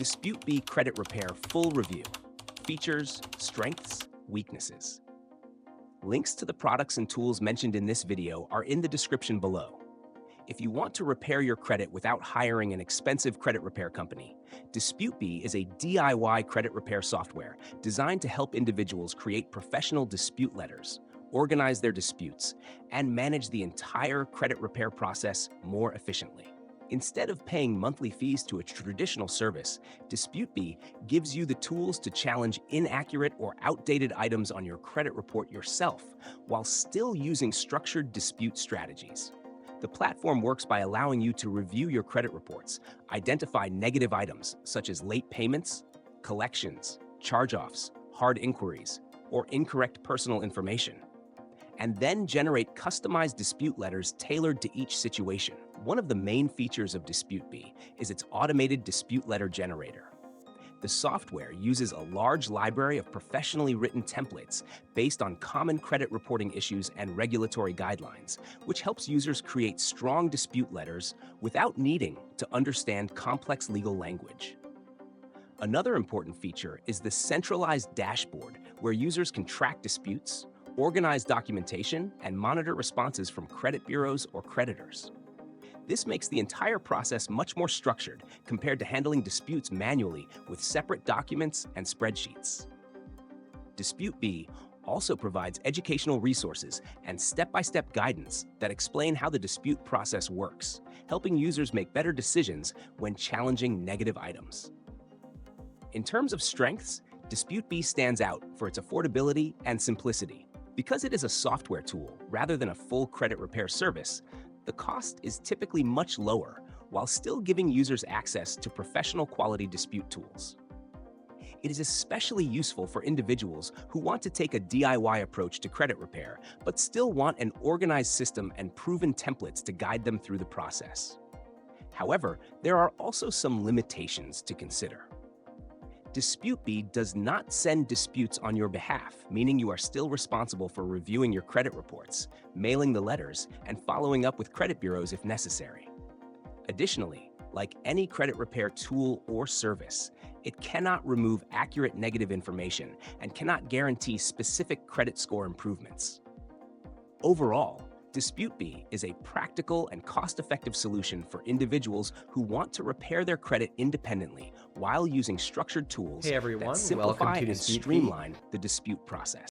DisputeBee Credit Repair Full Review. Features, strengths, weaknesses. Links to the products and tools mentioned in this video are in the description below. If you want to repair your credit without hiring an expensive credit repair company, DisputeBee is a DIY credit repair software designed to help individuals create professional dispute letters, organize their disputes, and manage the entire credit repair process more efficiently. Instead of paying monthly fees to a traditional service, DisputeBee gives you the tools to challenge inaccurate or outdated items on your credit report yourself, while still using structured dispute strategies. The platform works by allowing you to review your credit reports, identify negative items such as late payments, collections, charge-offs, hard inquiries, or incorrect personal information, and then generate customized dispute letters tailored to each situation. One of the main features of DisputeBee is its automated dispute letter generator. The software uses a large library of professionally written templates based on common credit reporting issues and regulatory guidelines, which helps users create strong dispute letters without needing to understand complex legal language. Another important feature is the centralized dashboard, where users can track disputes, organize documentation, and monitor responses from credit bureaus or creditors. This makes the entire process much more structured compared to handling disputes manually with separate documents and spreadsheets. DisputeBee also provides educational resources and step-by-step guidance that explain how the dispute process works, helping users make better decisions when challenging negative items. In terms of strengths, DisputeBee stands out for its affordability and simplicity. Because it is a software tool rather than a full credit repair service, the cost is typically much lower, while still giving users access to professional quality dispute tools. It is especially useful for individuals who want to take a DIY approach to credit repair, but still want an organized system and proven templates to guide them through the process. However, there are also some limitations to consider. DisputeBee does not send disputes on your behalf, meaning you are still responsible for reviewing your credit reports, mailing the letters, and following up with credit bureaus if necessary. Additionally, like any credit repair tool or service, it cannot remove accurate negative information and cannot guarantee specific credit score improvements. Overall, DisputeBee is a practical and cost-effective solution for individuals who want to repair their credit independently while using structured tools Hey everyone, that simplify welcome to and DisputeBee. streamline the dispute process.